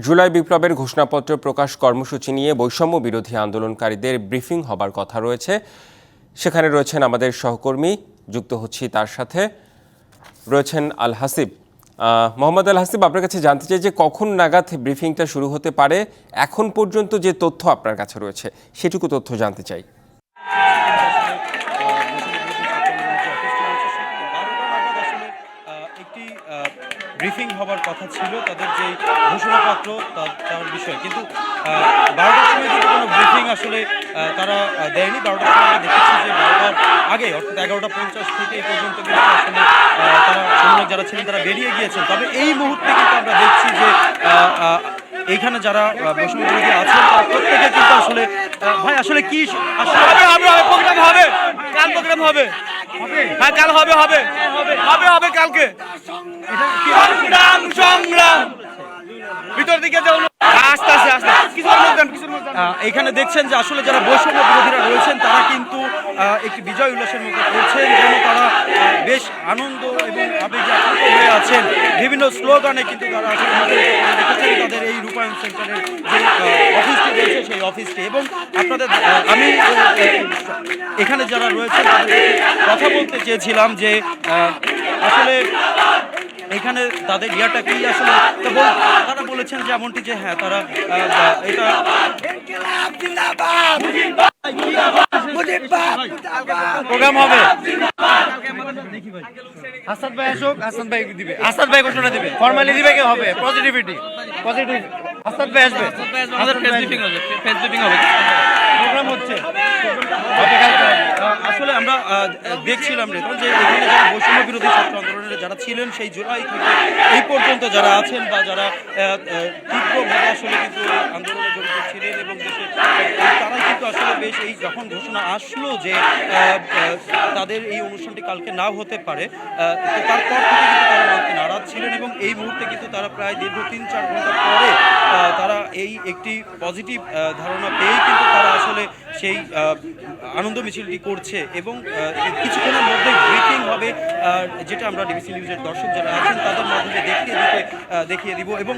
জুলাই বিপ্লবের ঘোষণাপত্র প্রকাশ কর্মসূচি নিয়ে বৈষম্য বিরোধী আন্দোলনকারীদের ব্রিফিং হবার কথা রয়েছে। সেখানে রয়েছেন আমাদের সহকর্মী, যুক্ত হচ্ছি তার সাথে রয়েছেন আল হাসিব। মোহাম্মদ আল হাসিব, আপনার কাছে জানতে চাই যে কখন নাগাদ ব্রিফিংটা শুরু হতে পারে? এখন পর্যন্ত যে তথ্য আপনার কাছে রয়েছে সেটুকু তথ্য জানতে চাই। একটি ব্রিফিং হবার কথা ছিল তাদের যে ঘোষণাপত্র তার বিষয়ে, কিন্তু 12টার সময় কিন্তু কোনো ব্রিফিং আসলে তারা দেয়নি। 12টার সময় আমরা দেখেছি যে 12টার আগে অর্থাৎ 11:50 থেকে এই পর্যন্ত কিন্তু আসলে তারা সমন্বয়ক যারা ছিলেন তারা বেরিয়ে গিয়েছেন। তবে এই মুহূর্তে কিন্তু আমরা দেখছি যে এইখানে যারা বৈষম্য বিরোধী আছেন তারা প্রত্যেকে কিন্তু আসলে ভাই আসলে কি আসলে প্রোগ্রাম হবে, কাল প্রোগ্রাম হবে, হ্যাঁ কাল হবে হবে হবে হবে কালকে সংগ্রাম ভিতর দিকে আস্তে আস্তে আস্তে এখানে দেখছেন যে আসলে যারা বৈষম্য বিরোধীরা রয়েছেন তারা কিন্তু একটি বিজয় উল্লাসের মতো করছেন, যেন তারা বেশ আনন্দ এবং আবেগে আপ্লুত হয়ে আছেন। বিভিন্ন স্লোগানে কিন্তু তারা আসলে দেখেছেন তাদের এই রূপায়ণ সেন্টারের যে অফিসটি রয়েছে সেই অফিসটি। এবং আপনাদের আমি এখানে যারা রয়েছেন তাদের কথা বলতে চেয়েছিলাম যে আসলে এখানে তাদের ইয়াটা কি আসলে তারা বলেছেন যে এমনটি যে হ্যাঁ তারা এটা প্রোগ্রাম হবে। হাসান ভাই আসুক, হাসান ভাই দিবে, হাসান ভাই ঘোষণা দিবে, ফর্মালি দিবে কে হবে পজিটিভিটি পজিটিভ। হাসান ভাই আসবে, আমাদের ফেস ব্রিফিং হবে, প্রোগ্রাম হচ্ছে আসলে আমরা দেখছিলাম যে এখানে যারা বৈষম্য বিরোধী ছাত্র আন্দোলনের যারা ছিলেন সেই জুলাই থেকে এই পর্যন্ত যারা আছেন বা যারা তীব্রভাবে আসলে কিন্তু আন্দোলনে জড়িত ছিলেন এবং দেশে তারাই কিন্তু আসলে বেশ এই যখন ঘোষণা আসলো যে তাদের এই অনুষ্ঠানটি কালকে নাও হতে পারে তারপর থেকে কিন্তু তারা মানতে নারাজ ছিলেন এবং এই মুহূর্তে কিন্তু তারা প্রায় দীর্ঘ 3-4 ঘন্টা পরে তারা এই একটি পজিটিভ ধারণা পেয়েই কিন্তু তারা আসলে সেই আনন্দ মিছিলটি করছে এবং কিছুক্ষণের মধ্যে ব্রিফিং হবে, যেটা আমরা ডিবিসি নিউজের দর্শক যারা আছেন তাদের মাধ্যমে দেখিয়ে দিব এবং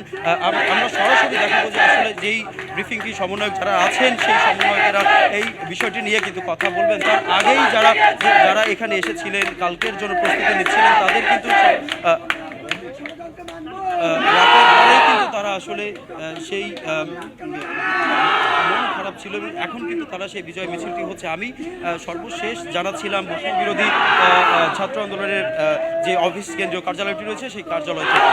আমরা সরাসরি দেখাবো যে আসলে যেই ব্রিফিংটি সমন্বয়ক যারা আছেন সেই সমন্বয়কেরা এই বিষয়টি নিয়ে কিন্তু কথা বলবেন। তার আগেই যারা এখানে এসেছিলেন কালকের জন্য প্রস্তুতি নিচ্ছিলেন তাদের কিন্তু রাতের পরেই কিন্তু তারা আসলে সেই মন খারাপ ছিল এবং এখন কিন্তু তারা সেই বিজয় মিছিলটি হচ্ছে। আমি সর্বশেষ জানাচ্ছিলাম বৈষম্য বিরোধী ছাত্র আন্দোলনের যে অফিস কেন্দ্রীয় কার্যালয়টি রয়েছে সেই কার্যালয় থেকে।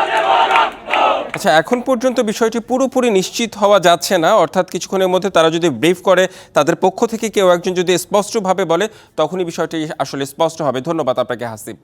আচ্ছা, এখন পর্যন্ত বিষয়টি পুরোপুরি নিশ্চিত হওয়া যাচ্ছে না, অর্থাৎ কিছুক্ষণের মধ্যে তারা যদি ব্রিফ করে তাদের পক্ষ থেকে কেউ একজন যদি স্পষ্টভাবে বলে তখনই বিষয়টি আসলে স্পষ্ট হবে। ধন্যবাদ আপনাকে হাসিব।